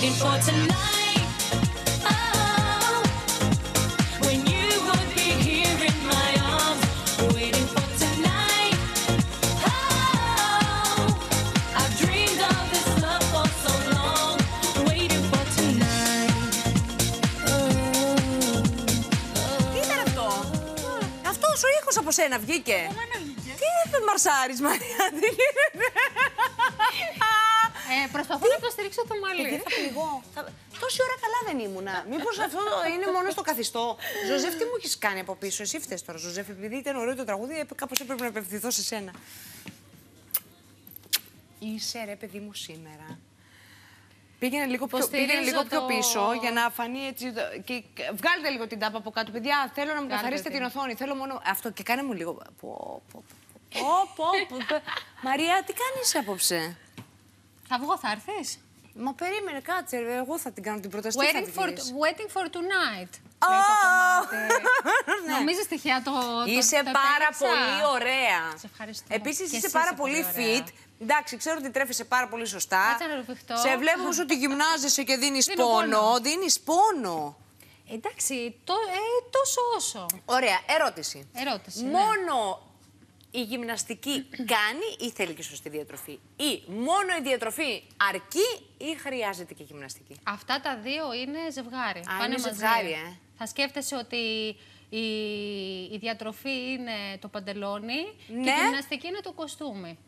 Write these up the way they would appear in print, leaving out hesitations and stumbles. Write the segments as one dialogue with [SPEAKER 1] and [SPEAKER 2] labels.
[SPEAKER 1] waiting for tonight. Oh, when you would be here in my arms, waiting for tonight. Oh, I've dreamed of this love for so long, waiting for tonight.
[SPEAKER 2] Τι ήταν αυτό? Αυτός ο ήχος από σένα βγήκε. Τι δεν μαρσάρεις, Μαρία, τι γίνεται?
[SPEAKER 3] Προσπαθώ να υποστηρίξω το μαλλί.
[SPEAKER 2] Θα πληγώ. Τόση ώρα καλά δεν ήμουνα. Μήπως αυτό είναι μόνο στο καθιστό? Ζωζεύ, τι μου έχεις κάνει από πίσω? Εσύ φταίς τώρα, Ζωζεύ, επειδή ήταν ωραίο το τραγούδι, κάπως έπρεπε να απευθυνθώ σε σένα. Είσαι ρε παιδί μου σήμερα. Πήγαινε λίγο πιο πίσω για να φανεί έτσι. Και βγάλτε λίγο την τάπα από κάτω. Παιδιά, θέλω να μου καθαρίσετε την οθόνη. Θέλω μόνο αυτό και κάνε μου λίγο. Μαρία, τι κάνεις απόψε?
[SPEAKER 3] Θα βγω, θα έρθεις?
[SPEAKER 2] Μα περίμενε, κάτσε. Εγώ θα την κάνω την πρόταση.
[SPEAKER 3] Waiting for tonight. Νομίζεις τυχαία το
[SPEAKER 2] είσαι πάρα πολύ ωραία.
[SPEAKER 3] Σε ευχαριστώ.
[SPEAKER 2] Επίσης είσαι πάρα πολύ fit. Εντάξει, ξέρω ότι τρέφεσαι πάρα πολύ σωστά. Σε βλέπω όμως ότι γυμνάζεσαι και δίνεις πόνο. Δίνεις πόνο.
[SPEAKER 3] Εντάξει, τόσο όσο.
[SPEAKER 2] Ωραία, ερώτηση.
[SPEAKER 3] Ναι.
[SPEAKER 2] Μόνο η γυμναστική κάνει ή θέλει και σωστή διατροφή? Ή μόνο η διατροφή αρκεί ή χρειάζεται και γυμναστική?
[SPEAKER 3] Αυτά τα δύο είναι ζευγάρι.
[SPEAKER 2] Είναι ζευγάρι,
[SPEAKER 3] Θα σκέφτεσαι ότι η διατροφή είναι το παντελόνι
[SPEAKER 2] ναι,
[SPEAKER 3] και η γυμναστική είναι το κοστούμι.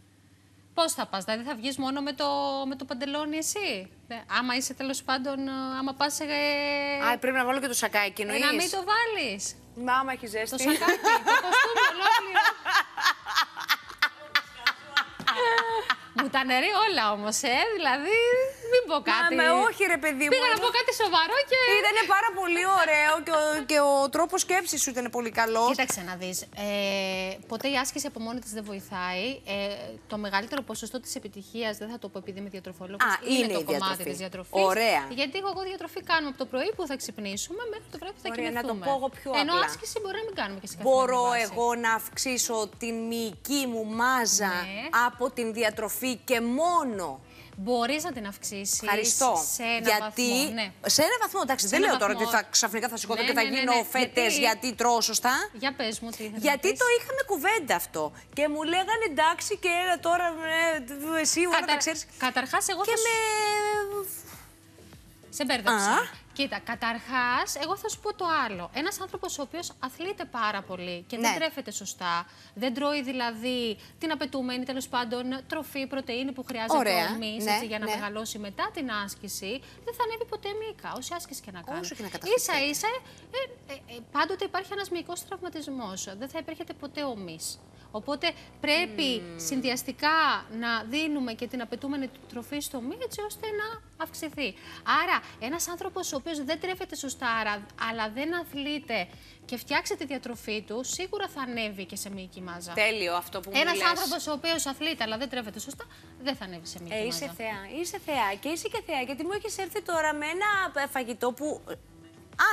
[SPEAKER 3] Πώς θα πας, δηλαδή θα βγεις μόνο με το παντελόνι εσύ? Άμα είσαι τέλος πάντων, άμα πας σε...
[SPEAKER 2] πρέπει να βάλω και το σακάκι, εννοείς?
[SPEAKER 3] Να μην το βάλεις.
[SPEAKER 2] Μάμα, έχει ζέστη.
[SPEAKER 3] Το σακάκι, το κοστούμι ολόκληρο. Μου τα νερεί όλα όμως, δηλαδή μην πω κάτι.
[SPEAKER 2] Όχι ρε παιδί μου.
[SPEAKER 3] Πήγα να πω κάτι σοβαρό και...
[SPEAKER 2] Ήτανε πάρα πολύ ωραίο και ο τρόπος σκέψης σου ήταν πολύ καλός.
[SPEAKER 3] Κοίταξε να δεις, ποτέ η άσκηση από μόνη της δεν βοηθάει. Το μεγαλύτερο ποσοστό της επιτυχίας, δεν θα το πω επειδή είμαι διατροφολόγος, είναι το κομμάτι της διατροφής.
[SPEAKER 2] Ωραία.
[SPEAKER 3] Γιατί εγώ διατροφή κάνουμε από το πρωί που θα ξυπνήσουμε μέχρι το βράδυ που θα κοιμηθούμε.
[SPEAKER 2] Να το πω εγώ πιο απλά.
[SPEAKER 3] Ενώ άσκηση μπορεί να μην κάνουμε και σε καθημερινή βάση.
[SPEAKER 2] Μπορώ εγώ να αυξήσω την μυϊκή μου μάζα από την διατροφή και μόνο?
[SPEAKER 3] Μπορείς να την αυξήσεις.
[SPEAKER 2] Ευχαριστώ.
[SPEAKER 3] Σε ένα βαθμό. Ναι.
[SPEAKER 2] Σε ένα βαθμό, εντάξει, δεν λέω τώρα ότι ξαφνικά θα σηκωθώ και θα γίνω φέτες γιατί τρώω σωστά.
[SPEAKER 3] Για πες μου τι ήθελα.
[SPEAKER 2] Γιατί το είχαμε κουβέντα αυτό. Και μου λέγανε εντάξει και έλα τώρα εσύ όλα τα ξέρεις.
[SPEAKER 3] Καταρχάς εγώ σε μπέρδεψα. Κοίτα, καταρχάς, εγώ θα σου πω το άλλο. Ένας άνθρωπος ο οποίος αθλείται πάρα πολύ και δεν τρέφεται σωστά, δεν τρώει δηλαδή την απαιτούμενη τέλος πάντων τροφή, πρωτεΐνη που χρειάζεται ο ορμής για να μεγαλώσει μετά την άσκηση, δεν θα ανέβει ποτέ μυϊκά, όση άσκηση και να κάνει. Ίσα-ίσα, πάντοτε υπάρχει ένας μυϊκός τραυματισμός. Δεν θα υπέρχεται ποτέ ομής. Οπότε πρέπει συνδυαστικά να δίνουμε και την απαιτούμενη τροφή στο μυ έτσι ώστε να αυξηθεί. Άρα, ένας άνθρωπος ο οποίος δεν τρέφεται σωστά, αλλά δεν αθλείται και φτιάξει τη διατροφή του, σίγουρα θα ανέβει και σε μυϊκή μάζα.
[SPEAKER 2] Τέλειο αυτό που μου λες.
[SPEAKER 3] Ένας άνθρωπος ο οποίος αθλείται αλλά δεν τρέφεται σωστά, δεν θα ανέβει σε μυϊκή μάζα.
[SPEAKER 2] Είσαι θεά, είσαι θεά και είσαι και θεά, γιατί μου έχεις έρθει τώρα με ένα φαγητό που...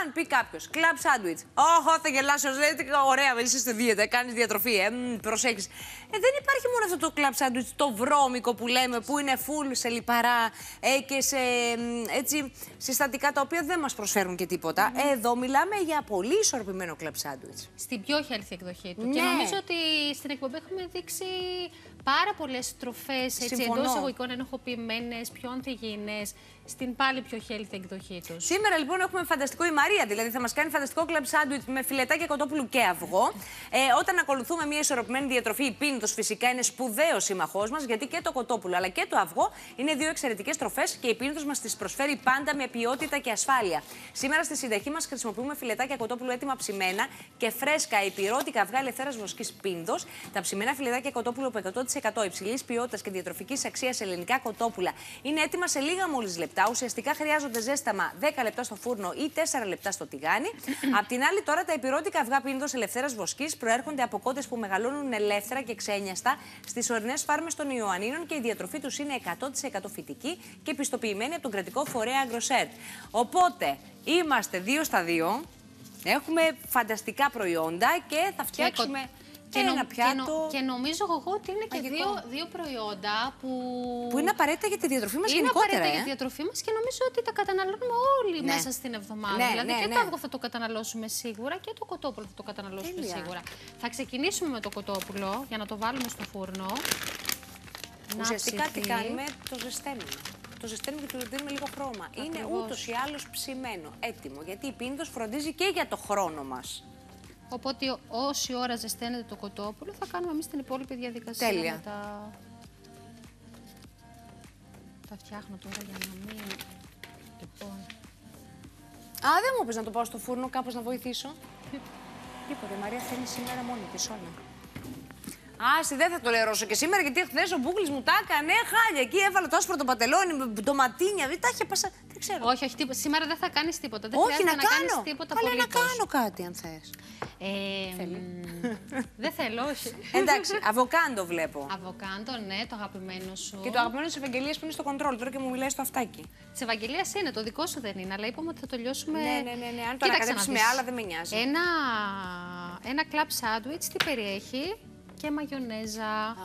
[SPEAKER 2] Αν πει κάποιο, κλαμπ σάντουιτς. Όχι, θα γελάσω. Λέτε, ωραία, είσαι στη δίαιτα, κάνεις διατροφή, προσέχεις. Δεν υπάρχει μόνο αυτό το κλαμπ σάντουιτς, το βρώμικο που λέμε, που είναι full σε λιπαρά και σε συστατικά τα οποία δεν μας προσφέρουν και τίποτα. Εδώ μιλάμε για πολύ ισορροπημένο κλαμπ σάντουιτς.
[SPEAKER 3] Στην πιο healthy εκδοχή του. Και νομίζω ότι στην εκπομπή έχουμε δείξει πάρα πολλές τροφές εντός εισαγωγικών ενοχοποιημένες, πιο ανθυγιεινές, στην πάλι πιο healthy εκδοχή τους.
[SPEAKER 2] Σήμερα λοιπόν έχουμε φανταστικό η Μαρία, δηλαδή θα μας κάνει φανταστικό κλαμπ σάντουιτς με φιλετάκια κοτόπουλου και αυγό. Όταν ακολουθούμε μια ισορροπημένη διατροφή, η πίνητος φυσικά είναι σπουδαίος σύμμαχός μας, γιατί και το κοτόπουλο αλλά και το αυγό είναι δύο εξαιρετικές τροφές και η πίνητος μας τις προσφέρει πάντα με ποιότητα και ασφάλεια. Σήμερα στη συνταγή μας χρησιμοποιούμε φιλετάκια κοτόπουλου έτοιμα ψημένα και φρέσκα υπηρώτικα αυγά ελευθέρας βοσκής πίνητος. Τα ψημένα φιλετάκια κοτόπουλου από 100% υψηλής ποιότητας και διατροφικής αξίας ελληνικά κοτόπουλα είναι έτοιμα σε λίγα μόλις λεπτά. Ουσιαστικά χρειάζονται ζέσταμα 10 λεπτά στο φούρνο ή 4 λεπτά στο τηγάνι. Απ' την άλλη, τώρα τα υπηρώτικα αυγά πίνητος ελευθέρας βοσκής προέρχονται από κότες που μεγαλώνουν ελεύθερα και ξένιαστα στις ορεινές φάρμες των Ιωαννίνων και η διατροφή τους είναι 100% φυτική και πιστοποιημένη από τον κρατικό φορέα Agroset. Οπότε, είμαστε 2 στα 2. Έχουμε φανταστικά προϊόντα και θα φτιάξουμε. ένα πιάτο.
[SPEAKER 3] Και νομίζω εγώ ότι είναι και
[SPEAKER 2] μαγικό.
[SPEAKER 3] δύο προϊόντα που
[SPEAKER 2] είναι απαραίτητα για τη διατροφή μας
[SPEAKER 3] είναι
[SPEAKER 2] γενικότερα.
[SPEAKER 3] απαραίτητα για τη διατροφή μας και νομίζω ότι τα καταναλώνουμε όλοι
[SPEAKER 2] Ναι.
[SPEAKER 3] μέσα στην εβδομάδα.
[SPEAKER 2] Ναι,
[SPEAKER 3] δηλαδή
[SPEAKER 2] ναι,
[SPEAKER 3] και
[SPEAKER 2] ναι.
[SPEAKER 3] το αυγό θα το καταναλώσουμε σίγουρα και το κοτόπουλο θα το καταναλώσουμε
[SPEAKER 2] Τέλεια.
[SPEAKER 3] σίγουρα. Θα ξεκινήσουμε με το κοτόπουλο για να το βάλουμε στο φούρνο.
[SPEAKER 2] Ουσιαστικά τι
[SPEAKER 3] ψηθεί.
[SPEAKER 2] κάνουμε, το ζεσταίνουμε. Το ζεσταίνουμε και του δίνουμε λίγο χρώμα. Είναι
[SPEAKER 3] Ακριβώς.
[SPEAKER 2] ούτως ή άλλως ψημένο, έτοιμο. Γιατί η πίνητος φροντίζει και για το χρόνο μας.
[SPEAKER 3] Οπότε όση ώρα ζεσταίνεται το κοτόπουλο θα κάνουμε εμείς την υπόλοιπη διαδικασία.
[SPEAKER 2] Τέλεια.
[SPEAKER 3] Με τα φτιάχνω τώρα για να μην... Λοιπόν...
[SPEAKER 2] Α, δεν μου είπες να το πάω στο φούρνο, κάπως να βοηθήσω. Τίποτε, η Μαρία θέλει σήμερα μόνη της όλα. Άση, δεν θα το λερώσω και σήμερα, γιατί χθες ο Μπούκλης μου τα έκανε χάλια. Εκεί έβαλε το άσπρο το πατελόνι με ντοματίνια. Δεν τα είχε πασα. Δεν ξέρω.
[SPEAKER 3] Όχι, όχι, τίποτα. Σήμερα δεν θα κάνεις τίποτα. Δεν
[SPEAKER 2] Όχι,
[SPEAKER 3] χρειάζεται
[SPEAKER 2] να
[SPEAKER 3] να κάνεις
[SPEAKER 2] κάνω.
[SPEAKER 3] τίποτα
[SPEAKER 2] Αλλά να
[SPEAKER 3] απολύτως.
[SPEAKER 2] κάνω κάτι, αν θες.
[SPEAKER 3] Δεν θέλω, όχι.
[SPEAKER 2] Εντάξει, αβοκάντο βλέπω.
[SPEAKER 3] Αβοκάντο, ναι, το αγαπημένο σου.
[SPEAKER 2] Και το αγαπημένο της Ευαγγελίας που είναι στο κοντρόλ τώρα και μου μιλάει στο αυτάκι.
[SPEAKER 3] Της Ευαγγελίας είναι, το δικό σου δεν είναι, αλλά είπαμε ότι θα το λιώσουμε.
[SPEAKER 2] Ναι. Αν το
[SPEAKER 3] Κοίταξε
[SPEAKER 2] ανακατέψεις
[SPEAKER 3] να
[SPEAKER 2] με
[SPEAKER 3] δεις.
[SPEAKER 2] άλλα δεν με νοιάζει.
[SPEAKER 3] Ένα κλαμπ σάντουιτς τι περιέχει? Και μαγιονέζα.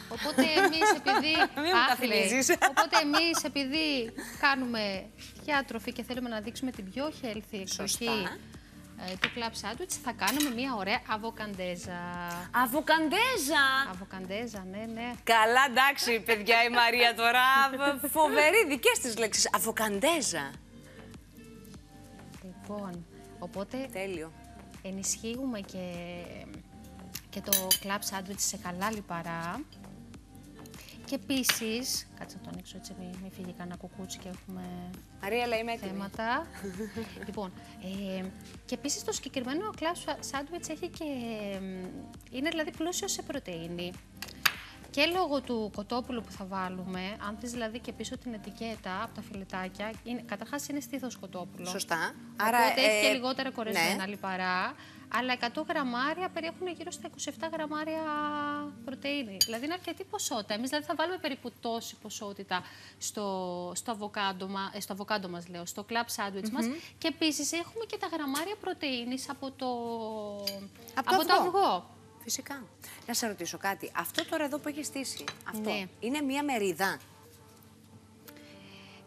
[SPEAKER 3] Οπότε εμείς επειδή.
[SPEAKER 2] Μην μου τα θυμίζεις.
[SPEAKER 3] Οπότε εμείς επειδή κάνουμε διάτροφη και θέλουμε να δείξουμε την πιο healthy εκδοχή του κλαμπ σάντουιτς, θα κάνουμε μια ωραία αβοκαντέζα.
[SPEAKER 2] Αβοκαντέζα!
[SPEAKER 3] Αβοκαντέζα, ναι.
[SPEAKER 2] Καλά, εντάξει, παιδιά, η Μαρία τώρα. Φοβερή, δικές της λέξεις. Αβοκαντέζα.
[SPEAKER 3] Λοιπόν, οπότε
[SPEAKER 2] Τέλειο.
[SPEAKER 3] ενισχύουμε και το κλαμπ σάντουιτς σε καλά λιπαρά. Και επίσης, κάτσε να το ανοίξω έτσι, μην φύγει κανένα κουκούτσι και έχουμε
[SPEAKER 2] Μαρία, λέει, είμαι έτοιμη.
[SPEAKER 3] θέματα. Λοιπόν, και επίσης το συγκεκριμένο κλαμπ σάντουιτς έχει και, είναι δηλαδή πλούσιο σε πρωτεΐνη. Και λόγω του κοτόπουλου που θα βάλουμε, αν δεις δηλαδή και πίσω την ετικέτα από τα φιλετάκια, καταρχάς είναι στήθος κοτόπουλο.
[SPEAKER 2] Σωστά.
[SPEAKER 3] Οπότε έχει και λιγότερα κορεσμένα
[SPEAKER 2] ναι.
[SPEAKER 3] λιπαρά, αλλά 100 γραμμάρια περιέχουν γύρω στα 27 γραμμάρια πρωτεΐνη. Δηλαδή είναι αρκετή ποσότητα. Εμείς δηλαδή θα βάλουμε περίπου τόση ποσότητα στο αβοκάντο μας, λέω, στο κλαμπ σάντουιτς μας. Και επίσης έχουμε και τα γραμμάρια πρωτεΐνης από το αυγό.
[SPEAKER 2] Φυσικά. Να σε ρωτήσω κάτι. Αυτό τώρα εδώ που έχει στήσει, αυτό
[SPEAKER 3] Ναι.
[SPEAKER 2] είναι μία μερίδα.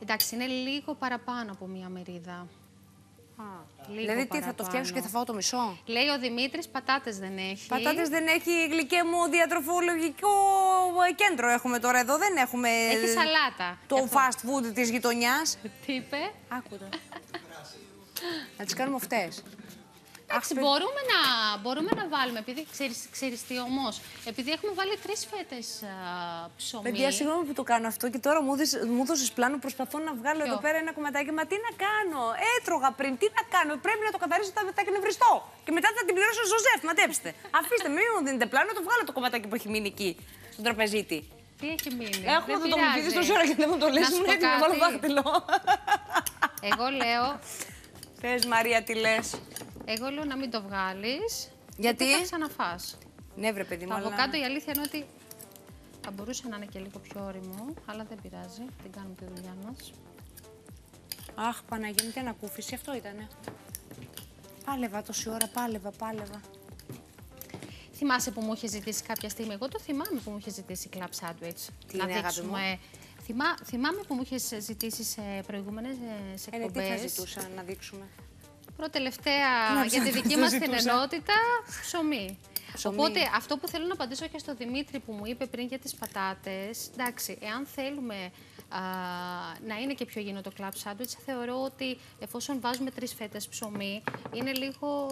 [SPEAKER 3] Εντάξει, είναι λίγο παραπάνω από μία μερίδα. Λίγο
[SPEAKER 2] Δηλαδή τι, θα το
[SPEAKER 3] παραπάνω.
[SPEAKER 2] φτιάξω και θα φάω το μισό.
[SPEAKER 3] Λέει ο Δημήτρης, πατάτες δεν έχει.
[SPEAKER 2] Πατάτες δεν έχει, γλυκέ μου, διατροφολογικό κέντρο έχουμε τώρα εδώ. Δεν έχουμε
[SPEAKER 3] Έχει σαλάτα.
[SPEAKER 2] το
[SPEAKER 3] Γι' αυτό.
[SPEAKER 2] fast food της γειτονιάς.
[SPEAKER 3] Τι είπε?
[SPEAKER 2] Άκουτα. Να τις κάνουμε αυτές.
[SPEAKER 3] Εντάξει, μπορούμε να βάλουμε, επειδή ξέρεις τι όμως, επειδή έχουμε βάλει 3 φέτες ψωμί.
[SPEAKER 2] Παιδιά, συγγνώμη που το κάνω αυτό και τώρα μου έδωσες πλάνο. Προσπαθώ να βγάλω
[SPEAKER 3] Ποιο?
[SPEAKER 2] εδώ πέρα ένα κομματάκι. Μα τι να κάνω, έτρωγα πριν, τι να κάνω. Πρέπει να το καθαρίσω τα μετά και νευριστώ. Και μετά θα την πληρώσω Ζωζέφ, μαντέψτε. Αφήστε, μην μου δίνετε πλάνο, το βγάλω το κομματάκι που έχει μείνει εκεί, στον τραπεζίτη.
[SPEAKER 3] Τι έχει μείνει?
[SPEAKER 2] Έχουμε
[SPEAKER 3] Δεν
[SPEAKER 2] αυτό το μυθίδι
[SPEAKER 3] πειράζει.
[SPEAKER 2] τόση ώρα και δεν μου το λες.
[SPEAKER 3] Να σου
[SPEAKER 2] Μου
[SPEAKER 3] πω
[SPEAKER 2] έτοιμο να βάλω
[SPEAKER 3] κάτι.
[SPEAKER 2] δάχτυλο.
[SPEAKER 3] Εγώ λέω
[SPEAKER 2] Μαρία, τι λες.
[SPEAKER 3] Εγώ λέω να μην το βγάλεις.
[SPEAKER 2] Γιατί?
[SPEAKER 3] Θα ξαναφάς.
[SPEAKER 2] Ναι, βρε παιδί μου.
[SPEAKER 3] Το
[SPEAKER 2] αλλά-
[SPEAKER 3] αβοκάντο η αλήθεια είναι ότι θα μπορούσε να είναι και λίγο πιο όριμο, αλλά δεν πειράζει. Δεν κάνουμε τη δουλειά μας.
[SPEAKER 2] Αχ, Παναγία μου, τι ανακούφιση, αυτό ήτανε. Πάλευα τόση ώρα, πάλευα.
[SPEAKER 3] Θυμάσαι που μου είχε ζητήσει κάποια στιγμή? Εγώ το θυμάμαι που μου είχε ζητήσει κλαμπ σάντουιτς.
[SPEAKER 2] Τι είναι, αγάπη μου?
[SPEAKER 3] Θυμάμαι που μου είχε ζητήσει σε προηγούμενες
[SPEAKER 2] Τι
[SPEAKER 3] εκπομπές.
[SPEAKER 2] θα ζητούσα να δείξουμε.
[SPEAKER 3] Πρώτη-τελευταία για τη
[SPEAKER 2] ψάχνω,
[SPEAKER 3] δική
[SPEAKER 2] το
[SPEAKER 3] μας την
[SPEAKER 2] ζητούσα.
[SPEAKER 3] ενότητα, ψωμί.
[SPEAKER 2] Ψωμί.
[SPEAKER 3] Οπότε αυτό που θέλω να απαντήσω και στο Δημήτρη που μου είπε πριν για τις πατάτες, εντάξει, εάν θέλουμε να είναι και πιο γίνο το κλαμπ σάντουιτς, θεωρώ ότι εφόσον βάζουμε 3 φέτες ψωμί, είναι λίγο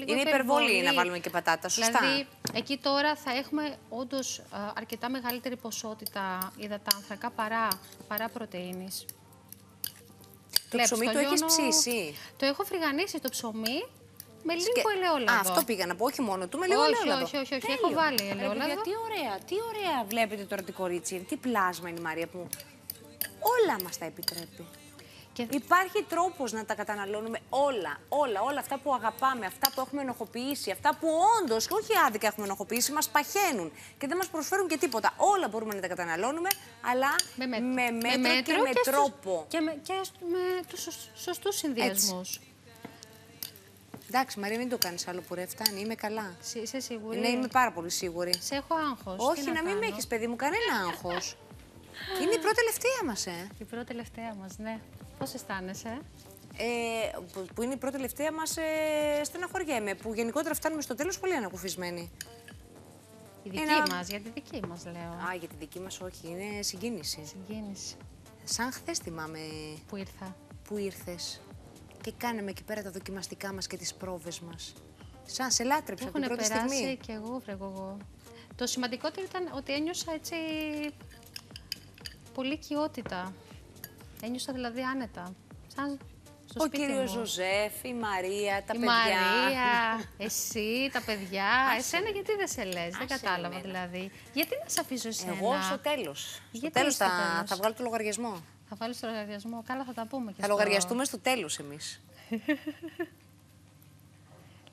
[SPEAKER 2] Είναι υπερβολή να βάλουμε και πατάτα, σωστά.
[SPEAKER 3] Δηλαδή, εκεί τώρα θα έχουμε όντως αρκετά μεγαλύτερη ποσότητα υδατάνθρακα παρά πρωτεΐνης.
[SPEAKER 2] Το ψωμί το έχεις ψήσει?
[SPEAKER 3] Το έχω φρυγανίσει το ψωμί με λίγο ελαιόλαδο.
[SPEAKER 2] Α, αυτό πήγα να πω, όχι μόνο του, με λίγο ελαιόλαδο.
[SPEAKER 3] Όχι,
[SPEAKER 2] Τέλειο.
[SPEAKER 3] έχω βάλει
[SPEAKER 2] Ρε,
[SPEAKER 3] ελαιόλαδο.
[SPEAKER 2] παιδιά, τι ωραία βλέπετε τώρα την κορίτσι. Τι πλάσμα είναι η Μαρία που όλα μας τα επιτρέπει.
[SPEAKER 3] Και
[SPEAKER 2] Υπάρχει τρόπος να τα καταναλώνουμε όλα αυτά που αγαπάμε, αυτά που έχουμε ενοχοποιήσει, αυτά που όντως, όχι άδικα έχουμε ενοχοποιήσει, μας παχαίνουν και δεν μας προσφέρουν και τίποτα. Όλα μπορούμε να τα καταναλώνουμε, αλλά με μέτρο και με τρόπο.
[SPEAKER 3] Και με τους σωστούς συνδυασμούς.
[SPEAKER 2] Εντάξει, Μαρία, μην το κάνεις άλλο πουρέ, φτάνει, είμαι καλά.
[SPEAKER 3] Είσαι σίγουρη?
[SPEAKER 2] Ναι, είμαι πάρα πολύ σίγουρη.
[SPEAKER 3] Σε έχω άγχος.
[SPEAKER 2] Όχι,
[SPEAKER 3] Τι
[SPEAKER 2] να μην
[SPEAKER 3] κάνω?
[SPEAKER 2] με έχεις, παιδί μου, κανένα άγχος. Είναι η πρώτη τελευταία μας,
[SPEAKER 3] Η πρώτη τελευταία μας, ναι. Πώς αισθάνεσαι?
[SPEAKER 2] Που είναι η πρώτη τελευταία μας, στεναχωριέμαι. Που γενικότερα φτάνουμε στο τέλος πολύ ανακουφισμένοι.
[SPEAKER 3] Η δική μας, για τη δική μας λέω.
[SPEAKER 2] Α, για τη δική μας όχι, είναι συγκίνηση.
[SPEAKER 3] Συγκίνηση.
[SPEAKER 2] Σαν χθες θυμάμαι
[SPEAKER 3] Που ήρθα.
[SPEAKER 2] που ήρθες και κάναμε εκεί πέρα τα δοκιμαστικά μας και τις πρόβες μας. Σαν σε λάτρεψα από την
[SPEAKER 3] Έχουν
[SPEAKER 2] πρώτη
[SPEAKER 3] περάσει
[SPEAKER 2] στιγμή.
[SPEAKER 3] και εγώ, βρε εγώ. Το σημαντικότερο ήταν ότι ένιωσα έτσι πολύ οικειότητα. Ένιωσα δηλαδή άνετα. Σαν στο
[SPEAKER 2] Ο
[SPEAKER 3] σπίτι
[SPEAKER 2] κύριος
[SPEAKER 3] μου.
[SPEAKER 2] Ζωζέφ, η Μαρία, τα
[SPEAKER 3] Η
[SPEAKER 2] παιδιά.
[SPEAKER 3] Μαρία, εσύ, τα παιδιά. Εσένα γιατί δεν σε λες, δεν
[SPEAKER 2] Άσε
[SPEAKER 3] κατάλαβα
[SPEAKER 2] εμένα.
[SPEAKER 3] δηλαδή. Γιατί να σε αφήσω εσένα?
[SPEAKER 2] Εγώ στο τέλος. Στο
[SPEAKER 3] Γιατί
[SPEAKER 2] τέλος
[SPEAKER 3] στο τέλος?
[SPEAKER 2] θα βγάλω το λογαριασμό.
[SPEAKER 3] Θα βάλεις το λογαριασμό. Καλά, θα τα πούμε και
[SPEAKER 2] Θα λογαριαστούμε στο τέλος εμείς.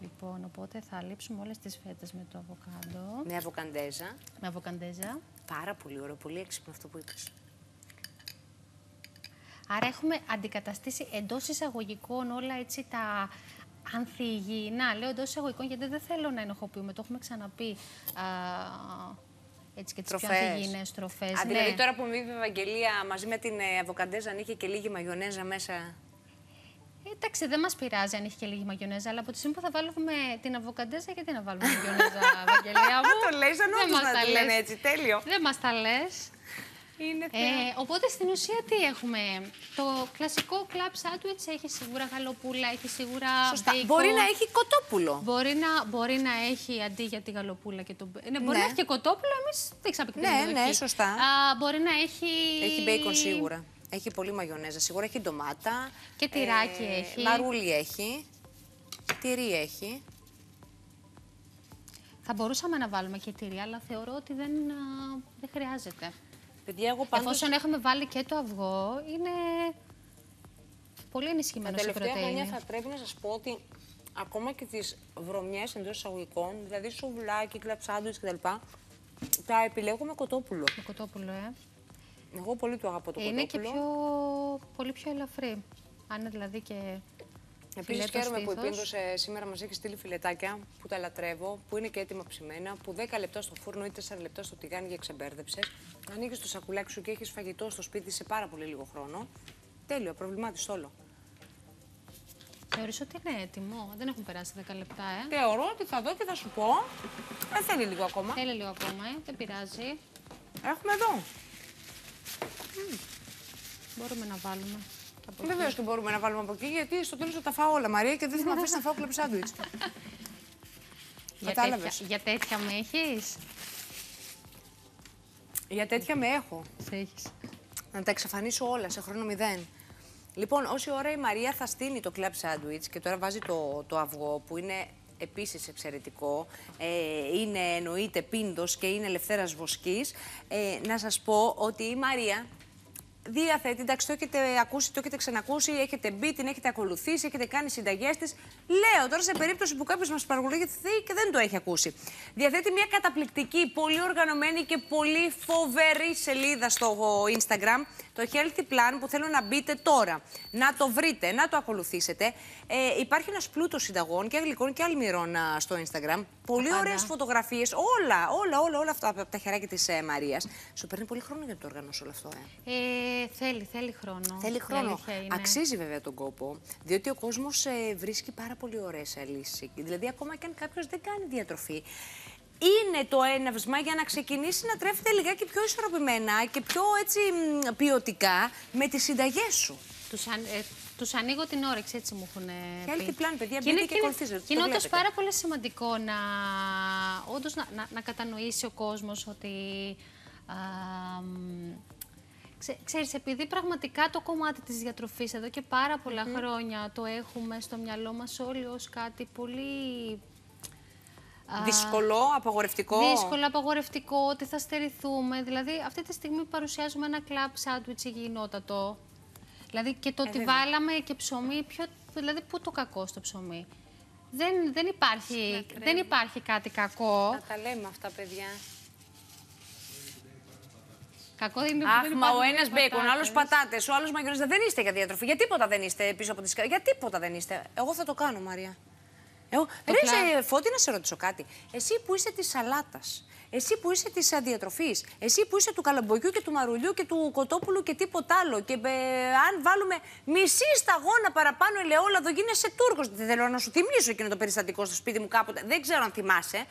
[SPEAKER 3] Λοιπόν, οπότε θα λείψουμε όλες τις φέτες με το αβοκάντο.
[SPEAKER 2] Με αβοκαντέζα.
[SPEAKER 3] Με αβοκαντέζα.
[SPEAKER 2] Πάρα πολύ ωραίο, πολύ έξυπνο αυτό που είπες.
[SPEAKER 3] Άρα έχουμε αντικαταστήσει εντός εισαγωγικών όλα έτσι τα ανθυγιεινά. Λέω εντός εισαγωγικών γιατί δεν θέλω να ενοχοποιούμε. Το έχουμε ξαναπεί. Έτσι και τις πιο
[SPEAKER 2] Τροφές.
[SPEAKER 3] ανθυγιεινές τροφές.
[SPEAKER 2] Α, δηλαδή τώρα που μου είπε η Ευαγγελία μαζί με την αβοκαντέζα αν είχε και λίγη μαγιονέζα μέσα.
[SPEAKER 3] Εντάξει, δεν μας πειράζει αν έχει και λίγη μαγιονέζα, αλλά από τη στιγμή που θα βάλουμε την αβοκαντέζα, γιατί να βάλουμε μαγιονέζα, Ευαγγελία μου.
[SPEAKER 2] Το λέει σαν
[SPEAKER 3] Δεν
[SPEAKER 2] όντως
[SPEAKER 3] μας
[SPEAKER 2] να
[SPEAKER 3] τα
[SPEAKER 2] το λένε
[SPEAKER 3] λες.
[SPEAKER 2] έτσι, τέλειο.
[SPEAKER 3] Δεν μας τα λες.
[SPEAKER 2] Είναι
[SPEAKER 3] Οπότε στην ουσία τι έχουμε? Το κλασικό κλαμπ σάντουιτς έχει σίγουρα γαλοπούλα, έχει σίγουρα
[SPEAKER 2] Σωστά.
[SPEAKER 3] μπέικον.
[SPEAKER 2] Μπορεί να έχει κοτόπουλο.
[SPEAKER 3] Μπορεί να έχει αντί για τη γαλοπούλα και το μπέικον. Μπορεί
[SPEAKER 2] Ναι.
[SPEAKER 3] να έχει και κοτόπουλο, εμείς δεν ξαπικτούμε.
[SPEAKER 2] Ναι, σωστά.
[SPEAKER 3] Μπορεί να έχει.
[SPEAKER 2] Έχει μπέικον σίγουρα. Έχει πολύ μαγιονέζα. Σίγουρα έχει ντομάτα.
[SPEAKER 3] Και τυράκι έχει.
[SPEAKER 2] Μαρούλι έχει. Τυρί έχει.
[SPEAKER 3] Θα μπορούσαμε να βάλουμε και τυρί, αλλά θεωρώ ότι δεν χρειάζεται.
[SPEAKER 2] Παιδιά, εγώ πάντως
[SPEAKER 3] Εφόσον έχουμε βάλει και το αυγό, είναι πολύ
[SPEAKER 2] τα
[SPEAKER 3] ενισχυμένο σε
[SPEAKER 2] τελευταία χρόνια
[SPEAKER 3] πρωτεΐνη.
[SPEAKER 2] θα πρέπει να σας πω ότι ακόμα και τις βρωμιές εντός εισαγωγικών, δηλαδή σουβλάκι, κλαμπ σάντουιτς κτλ. Τα επιλέγω με κοτόπουλο.
[SPEAKER 3] Με κοτόπουλο,
[SPEAKER 2] Εγώ πολύ το αγαπώ το
[SPEAKER 3] Είναι και
[SPEAKER 2] κοτόπουλο.
[SPEAKER 3] πολύ πιο ελαφρύ. Αν είναι δηλαδή και
[SPEAKER 2] Επίσης
[SPEAKER 3] φιλέτο
[SPEAKER 2] χαίρομαι που η
[SPEAKER 3] στήθος.
[SPEAKER 2] Πίνδος σήμερα μας έχει στείλει φιλετάκια που τα λατρεύω, που είναι και έτοιμα ψημένα, που 10 λεπτά στο φούρνο ή 4 λεπτά στο τηγάνι για ξεμπέρδεψες. Ανοίγεις το σακουλάκι σου και έχεις φαγητό στο σπίτι σε πάρα πολύ λίγο χρόνο. Τέλειο, απροβλημάτιστο όλο.
[SPEAKER 3] Θεωρείς ότι είναι έτοιμο? Δεν έχουν περάσει 10 λεπτά,
[SPEAKER 2] Θεωρώ ότι θα δω και θα σου πω. Θέλει λίγο ακόμα.
[SPEAKER 3] Θέλει λίγο ακόμα, δεν πειράζει.
[SPEAKER 2] Έχουμε εδώ.
[SPEAKER 3] Μπορούμε να βάλουμε. και από εκεί.
[SPEAKER 2] Βεβαίω και μπορούμε να βάλουμε από εκεί, γιατί στο τέλος θα τα φάω όλα, Μαρία, και δεν θα με αφήσει να φάω κλαμπ σάντουιτς. Κατάλαβες.
[SPEAKER 3] Για τέτοια με έχεις?
[SPEAKER 2] Για τέτοια με έχω.
[SPEAKER 3] Σε έχεις.
[SPEAKER 2] Να τα εξαφανίσω όλα σε χρόνο 0. Λοιπόν, όση ώρα η Μαρία θα στείνει το κλαμπ σάντουιτς και τώρα βάζει το αυγό που είναι επίσης εξαιρετικό, είναι εννοείται Πίνδος και είναι Ελευθέρας Βοσκής, να σας πω ότι η Μαρία διαθέτει, εντάξει, το έχετε ακούσει, το έχετε ξανακούσει, έχετε μπει, την έχετε ακολουθήσει, έχετε κάνει συνταγές της. Λέω τώρα σε περίπτωση που κάποιος μας παρακολουθεί και δεν το έχει ακούσει. Διαθέτει μια καταπληκτική, πολύ οργανωμένη και πολύ φοβερή σελίδα στο Instagram, το Healthy Plan, που θέλω να μπείτε τώρα, να το βρείτε, να το ακολουθήσετε. Υπάρχει ένας πλούτος συνταγών και γλυκών και αλμυρών στο Instagram. Πολύ ωραίες φωτογραφίες, όλα αυτά από τα χεράκια της Μαρίας. Σου παίρνει πολύ χρόνο για να το οργανώσει όλο αυτό,
[SPEAKER 3] Θέλει χρόνο.
[SPEAKER 2] Θέλει
[SPEAKER 3] Η
[SPEAKER 2] χρόνο.
[SPEAKER 3] αλήθεια είναι.
[SPEAKER 2] Αξίζει βέβαια τον κόπο, διότι ο κόσμος βρίσκει πάρα πολύ ωραίες λύσεις. Δηλαδή, ακόμα και αν κάποιος δεν κάνει διατροφή, είναι το έναυσμα για να ξεκινήσει να τρέφεται λιγάκι πιο ισορροπημένα και πιο έτσι ποιοτικά με τις συνταγές σου.
[SPEAKER 3] Τους ανοίγω την όρεξη, έτσι μου έχουν πει.
[SPEAKER 2] Healthy Plan, παιδιά,
[SPEAKER 3] Και
[SPEAKER 2] μπείτε και ακολουθήστε.
[SPEAKER 3] είναι όντως πάρα πολύ σημαντικό να κατανοήσει ο κόσμος ότι... Ξέρεις, επειδή πραγματικά το κομμάτι της διατροφής εδώ και πάρα πολλά χρόνια το έχουμε στο μυαλό μας όλοι ως κάτι πολύ...
[SPEAKER 2] Δύσκολο, απαγορευτικό.
[SPEAKER 3] Δύσκολο, απαγορευτικό, ότι θα στερηθούμε. Δηλαδή, αυτή τη στιγμή παρουσιάζουμε ένα κλαμπ σάντουιτς υγιεινότατο. Δηλαδή, και το ότι βάλαμε και ψωμί, δηλαδή, πού το κακό στο ψωμί. Δεν υπάρχει κάτι κακό.
[SPEAKER 2] Να τα λέμε αυτά, παιδιά.
[SPEAKER 3] Κακό δεν είναι.
[SPEAKER 2] Αχ, μα ο ένας μπέικον, ο άλλος πατάτες, ο άλλος μαγιονέζα. Δεν είστε για διατροφή. Για τίποτα δεν είστε πίσω από τις... Για τίποτα δεν είστε. Εγώ θα το κάνω, Μαρία. Ρε, Φώτη, να σε ρωτήσω κάτι. Εσύ που είσαι της σαλάτας, εσύ που είσαι της διατροφής, εσύ που είσαι του καλαμποκιού και του μαρουλιού και του κοτόπουλου και τίποτα άλλο. Και αν βάλουμε μισή σταγόνα παραπάνω ελαιόλαδο, γίνεσαι Τούρκος. Δεν θέλω να σου θυμίσω εκείνο το περιστατικό στο σπίτι μου κάποτε. Δεν ξέρω αν θυμάσαι.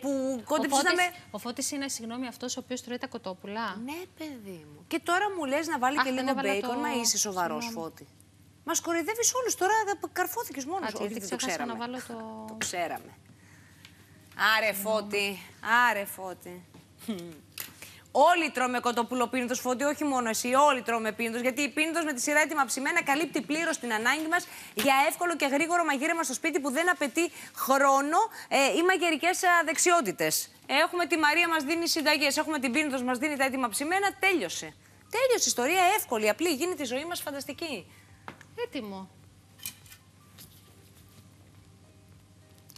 [SPEAKER 2] Που κόντεψες να με.
[SPEAKER 3] Ο Φώτης είναι, συγγνώμη, αυτός ο οποίος τρώει τα κοτόπουλα.
[SPEAKER 2] Ναι, παιδί μου. Και τώρα μου λες να βάλει και λίγο μπέικον, μα είσαι σοβαρός, Φώτη. Μας κοροϊδεύεις όλους τώρα, καρφώθηκες μόνος. Όχι, δεν το ξέραμε.
[SPEAKER 3] Να βάλω
[SPEAKER 2] το ξέραμε. Άρε Φώτη, άρε Φώτη. Όλοι τρώμε κοτοπουλοπίνητος, Φώτη, όχι μόνο εσύ. Όλοι τρώμε πίνητος, γιατί η πίνητος με τη σειρά έτοιμα ψημένα καλύπτει πλήρως την ανάγκη μας για εύκολο και γρήγορο μαγείρεμα στο σπίτι που δεν απαιτεί χρόνο ή μαγειρικές δεξιότητες. Έχουμε τη Μαρία, μας δίνει συνταγές. Έχουμε την πίνητος, μας δίνει τα έτοιμα ψημένα. Τέλειωσε. Τέλειωσε η ιστορία, εύκολη, απλή. Γίνεται η ζωή μας φανταστική.
[SPEAKER 3] Έτοιμο.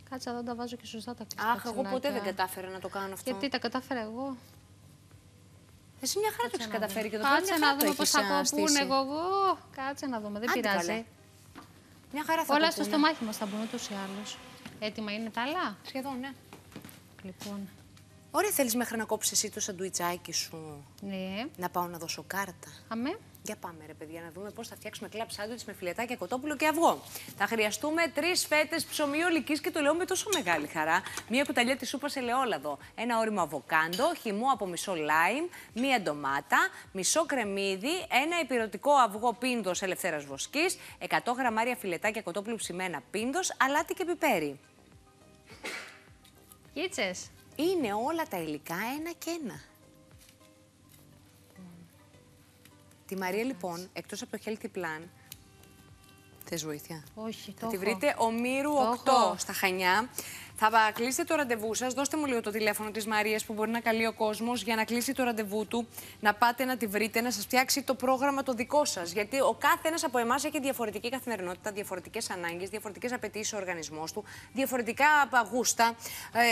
[SPEAKER 3] Κάτσε εδώ, τα βάζω και σωστά τα κλειστά.
[SPEAKER 2] Αχ, εγώ ποτέ δεν κατάφερα να το κάνω αυτό.
[SPEAKER 3] Γιατί τα κατάφερα εγώ.
[SPEAKER 2] Εσύ μια χαρά το έχεις καταφέρει και το
[SPEAKER 3] Κάτσε να δούμε πώς θα κοπούν εγώ. Κάτσε να δούμε, δεν πειράζει.
[SPEAKER 2] Μια χαρά θα
[SPEAKER 3] όλα στο στομάχι μας θα μπουν ούτως ή άλλως. Έτοιμα είναι τα άλλα.
[SPEAKER 2] Σχεδόν, ναι.
[SPEAKER 3] Λοιπόν.
[SPEAKER 2] Ωραία, θέλεις μέχρι να κόψεις εσύ το σαντουιτσάκι σου.
[SPEAKER 3] Ναι.
[SPEAKER 2] Να πάω να δώσω κάρτα.
[SPEAKER 3] Αμέ.
[SPEAKER 2] Για πάμε ρε παιδιά, να δούμε πώς θα φτιάξουμε κλαμπ σάντουιτς με φιλετάκια, κοτόπουλο και αυγό. Θα χρειαστούμε 3 φέτες ψωμί ολικής και το λέω με τόσο μεγάλη χαρά. Μία κουταλιά της σούπας ελαιόλαδο, ένα όριμο αβοκάντο, χυμό από μισό λάιμ, μία ντομάτα, μισό κρεμμύδι, ένα υπηρετικό αυγό πίντος ελευθέρας βοσκής, 100 γραμμάρια φιλετάκια κοτόπουλου ψημένα πίντος, αλάτι και πιπέρι.
[SPEAKER 3] Κίτσες.
[SPEAKER 2] Είναι όλα τα υλικά ένα και ένα. Τη Μαρία λοιπόν, εκτός από το Healthy Plan, θες βοήθεια?
[SPEAKER 3] Όχι,
[SPEAKER 2] θα τη βρείτε Ομήρου 8 στα Χανιά. Θα κλείσετε το ραντεβού σας. Δώστε μου λίγο το τηλέφωνο της Μαρίας που μπορεί να καλεί ο κόσμος για να κλείσει το ραντεβού του, να πάτε να τη βρείτε, να σας φτιάξει το πρόγραμμα το δικό σας. Γιατί ο κάθε ένας από εμάς έχει διαφορετική καθημερινότητα, διαφορετικές ανάγκες, διαφορετικές απαιτήσεις ο οργανισμός του, διαφορετικά γούστα.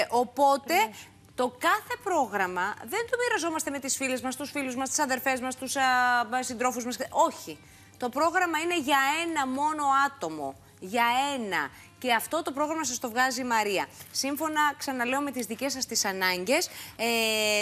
[SPEAKER 2] Οπότε. Το κάθε πρόγραμμα δεν το μοιραζόμαστε με τις φίλες μας, τους φίλους μας, τις αδερφές μας, τους συντρόφους μας. Όχι. Το πρόγραμμα είναι για ένα μόνο άτομο. Για ένα. Και αυτό το πρόγραμμα σας το βγάζει η Μαρία. Σύμφωνα, ξαναλέω, με τις δικές σας τις ανάγκες,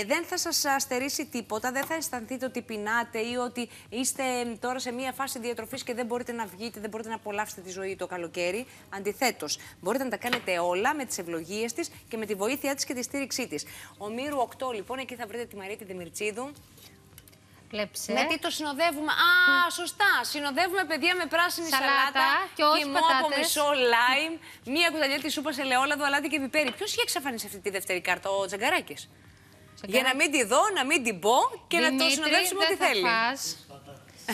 [SPEAKER 2] δεν θα σας αστερίσει τίποτα, δεν θα αισθανθείτε ότι πεινάτε ή ότι είστε τώρα σε μια φάση διατροφής και δεν μπορείτε να βγείτε, δεν μπορείτε να απολαύσετε τη ζωή το καλοκαίρι. Αντιθέτως, μπορείτε να τα κάνετε όλα με τις ευλογίες της και με τη βοήθειά της και τη στήριξή της. Ομήρου 8, λοιπόν, εκεί θα βρείτε τη Μαρία τη Δημηρτσίδου.
[SPEAKER 3] Κλέψε.
[SPEAKER 2] Με τι το συνοδεύουμε? Σωστά. Συνοδεύουμε, παιδιά, με πράσινη σαλάτα
[SPEAKER 3] και όχι
[SPEAKER 2] χυμό από μισό λάιμ, μία κουταλιά της σούπας ελαιόλαδο, αλάτι και πιπέρι. Ποιος είχε εξαφανίσει αυτή τη δεύτερη κάρτα? Ο Τζαγκαράκης. Για να μην τη δω, να μην την πω και
[SPEAKER 3] Δημήτρη,
[SPEAKER 2] να το συνοδεύσουμε ό,τι θέλει.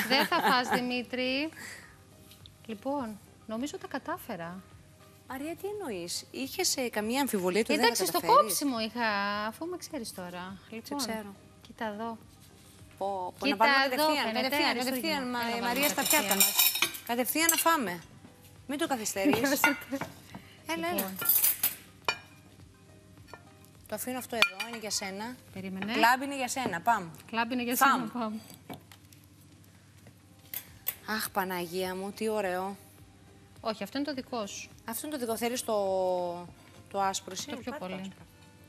[SPEAKER 3] Δεν θα φας, Δημήτρη. Λοιπόν, νομίζω τα κατάφερα.
[SPEAKER 2] Μαρία, τι εννοείς? Είχες καμία αμφιβολία ότι δεν θα
[SPEAKER 3] Εντάξει, στο
[SPEAKER 2] καταφέρεις?
[SPEAKER 3] κόψιμο είχα, αφού με ξέρεις τώρα. Λοιπόν,
[SPEAKER 2] ξέρω.
[SPEAKER 3] Κοίτα εδώ.
[SPEAKER 2] Να βάλουμε κατευθείαν, Μαρία, στα πιάτα μας. Κατευθείαν να φάμε. Μην το καθυστερείς. Έλα. Το αφήνω αυτό εδώ, είναι για σένα.
[SPEAKER 3] Περίμενε.
[SPEAKER 2] Κλαμπ είναι για σένα, πάμε.
[SPEAKER 3] Κλαμπ είναι για σένα, πάμε.
[SPEAKER 2] Αχ, Παναγία μου, τι ωραίο.
[SPEAKER 3] Όχι, αυτό είναι το δικό σου.
[SPEAKER 2] Αυτό είναι το δικό, θέλεις το άσπρο εσύ?
[SPEAKER 3] Το πιο πολύ.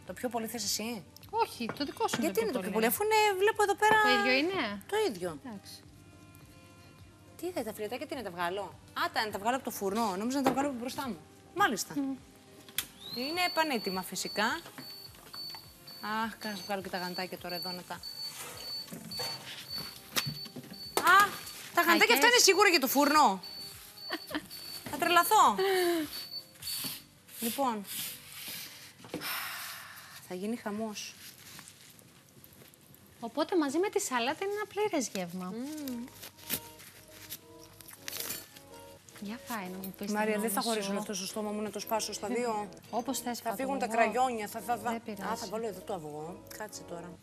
[SPEAKER 2] Το πιο πολύ θες εσύ?
[SPEAKER 3] Όχι, το δικό σου.
[SPEAKER 2] Γιατί είναι το πιο πολύ, αφού βλέπω εδώ πέρα...
[SPEAKER 3] Το ίδιο είναι.
[SPEAKER 2] Το ίδιο.
[SPEAKER 3] Εντάξει.
[SPEAKER 2] Τι είδα, τα φιλετάκια τι να τα βγάλω? Να τα βγάλω από το φουρνό, νόμιζα να τα βγάλω από μπροστά μου. Μάλιστα. Είναι πανέτοιμα φυσικά. Αχ, κάτσε να βγάλω και τα γαντάκια τώρα εδώ να τα... Τα γαντάκια αυτά είναι σίγουρα για το φουρνό. Θα τρελαθώ. Λοιπόν, θα γίνει χαμός.
[SPEAKER 3] Οπότε μαζί με τη σαλάτα είναι ένα πλήρες γεύμα. Για φάει να μου πεις.
[SPEAKER 2] Μαρία, δεν θα χωρίσω αυτό στο στόμα μου να το σπάσω στα δύο.
[SPEAKER 3] Όπως θες.
[SPEAKER 2] Θα φύγουν τα κραγιόνια.
[SPEAKER 3] Δεν πειράζει.
[SPEAKER 2] Θα βάλω εδώ το αυγό. Κάτσε τώρα.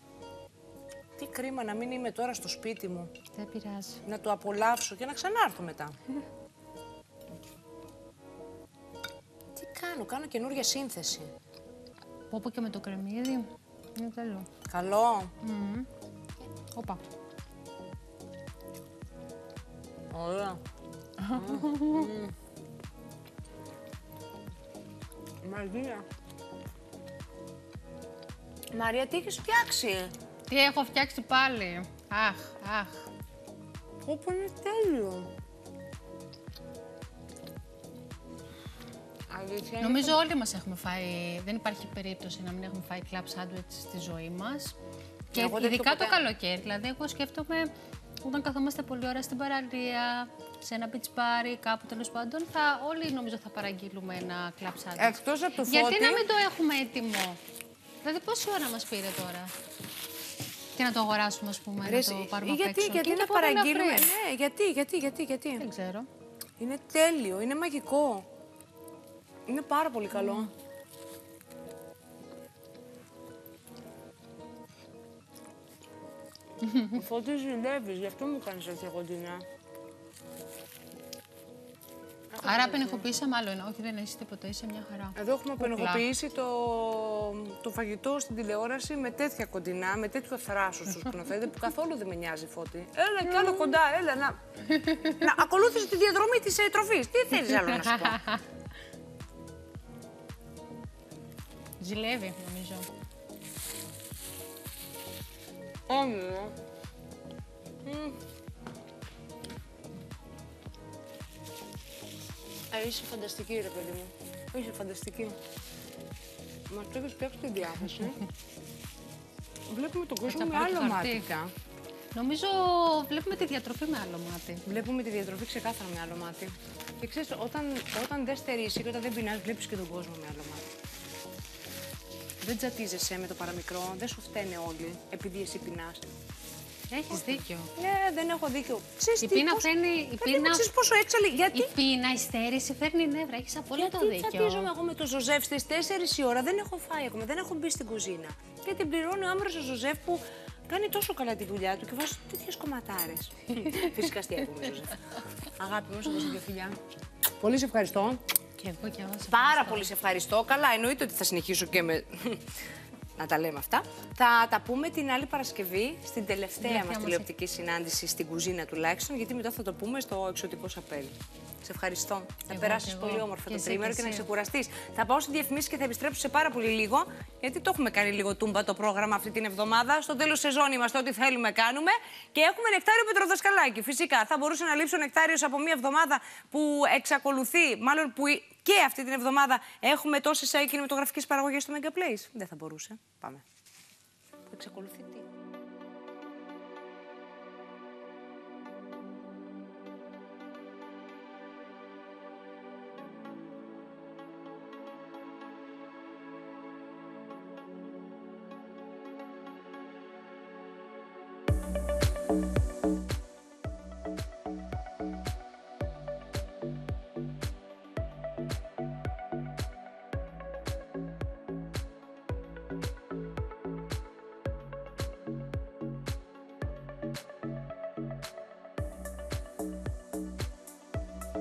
[SPEAKER 2] Τι κρίμα να μην είμαι τώρα στο σπίτι μου.
[SPEAKER 3] Δεν πειράζει.
[SPEAKER 2] Να το απολαύσω και να ξανάρθω μετά. Τι κάνω καινούργια σύνθεση.
[SPEAKER 3] Όπου και με το κρεμμύδι. Είναι τέλειο.
[SPEAKER 2] Καλό.
[SPEAKER 3] Όπα.
[SPEAKER 2] Ωραία. Μαρία. Μαρία, τι έχεις φτιάξει?
[SPEAKER 3] Τι έχω φτιάξει πάλι. Αχ.
[SPEAKER 2] Όπου είναι τέλειο. Αλήθεια,
[SPEAKER 3] Νομίζω όλοι μας έχουμε φάει, δεν υπάρχει περίπτωση να μην έχουμε φάει κλαμπ σάντουιτς στη ζωή μας. Και
[SPEAKER 2] Εγώ δεν
[SPEAKER 3] ειδικά
[SPEAKER 2] το
[SPEAKER 3] το καλοκαίρι. Δηλαδή, εγώ σκέφτομαι όταν καθόμαστε πολλή ώρα στην παραλία, σε ένα beach bar ή κάπου τέλος πάντων, όλοι νομίζω θα παραγγείλουμε ένα κλαμπ σάντουιτς.
[SPEAKER 2] Εκτός από το Φώτη.
[SPEAKER 3] Γιατί να μην το έχουμε έτοιμο? Δηλαδή, πόση ώρα μας πήρε τώρα? Και να το αγοράσουμε, ας πούμε, να το πάρουμε απ' έξω.
[SPEAKER 2] Γιατί να παραγγείλουμε. Ναι, γιατί.
[SPEAKER 3] Δεν ξέρω.
[SPEAKER 2] Είναι τέλειο, είναι μαγικό. Είναι πάρα πολύ καλό. Φώτη, ζηλεύεις, γι' αυτό μου κάνεις τέτοια κοντινά.
[SPEAKER 3] Άρα απενεχοποιήσαμε άλλο ένα. Όχι, δεν έχεις τίποτα, είσαι μια χαρά.
[SPEAKER 2] Εδώ έχουμε απενεχοποιήσει το φαγητό στην τηλεόραση με τέτοια κοντινά, με τέτοιο θράσος στο σκηνοθέτη που καθόλου δεν με νοιάζει, Φώτη. Έλα κι άλλο κοντά, έλα να ακολούθησε τη διαδρομή της τροφής. Τι θέλεις άλλο να σου πω?
[SPEAKER 3] Ζηλεύει, νομίζω.
[SPEAKER 2] Όμοιο. Είσαι φανταστική, ρε παιδί μου. Είσαι φανταστική. Μας το έχεις φτιάξει τη διάθεση. Βλέπουμε τον κόσμο με άλλο μάτι πια.
[SPEAKER 3] Νομίζω βλέπουμε τη διατροφή με άλλο μάτι.
[SPEAKER 2] Βλέπουμε τη διατροφή ξεκάθαρα με άλλο μάτι. Και ξέρεις, όταν δεν στερήσει και όταν δεν πεινάς, βλέπεις και τον κόσμο με άλλο μάτι. Δεν τζατίζεσαι με το παραμικρό, δεν σου φταίνε όλοι επειδή εσύ πεινάς.
[SPEAKER 3] Έχεις δίκιο.
[SPEAKER 2] Ναι, δεν έχω δίκιο.
[SPEAKER 3] Η πείνα φέρνει.
[SPEAKER 2] Ξέρεις πόσο έξαλλη. Γιατί?
[SPEAKER 3] Η πείνα, η στέρηση φέρνει νεύρα. Έχεις απόλυτο δίκιο.
[SPEAKER 2] Γιατί τσατίζομαι εγώ με το Ζωζεύ στις 4 η ώρα, δεν έχω φάει ακόμα, δεν έχω μπει στην κουζίνα. Και την πληρώνει ο άμυρος ο Ζωζεύ που κάνει τόσο καλά τη δουλειά του και βάζει τέτοιες κομματάρες. Φυσικά αστείακομαι, Ζωζεύ. Αγάπη μου, σου δώσω δύο φιλιά. Πολύ σε ευχαριστώ.
[SPEAKER 3] Και εγώ και εγώ.
[SPEAKER 2] Πάρα πολύ σε ευχαριστώ. Καλά, εννοείται ότι θα συνεχίσω και με. Να τα λέμε αυτά. Θα τα πούμε την άλλη Παρασκευή, στην τελευταία μας τηλεοπτική συνάντηση, στην κουζίνα τουλάχιστον, γιατί μετά θα το πούμε στο εξωτικό σαπέλ. Σε ευχαριστώ. Θα περάσεις πολύ όμορφα το τρίμερο και να ξεκουραστείς. Θα πάω στη διαφημίσεις και θα επιστρέψω σε πάρα πολύ λίγο, γιατί το έχουμε κάνει λίγο τούμπα το πρόγραμμα αυτή την εβδομάδα. Στο τέλος σεζόν είμαστε, ό,τι θέλουμε κάνουμε. Και έχουμε νεκτάριο πετροδασκαλάκι. Φυσικά θα μπορούσε να λείψει ο νεκτάριος από μια εβδομάδα που εξακολουθεί, μάλλον που και αυτή την εβδομάδα έχουμε τόσες κινηματογραφικές παραγωγές στο Megaplace. Δεν θα μπορούσε. Πάμε. Που εξακολουθεί τι?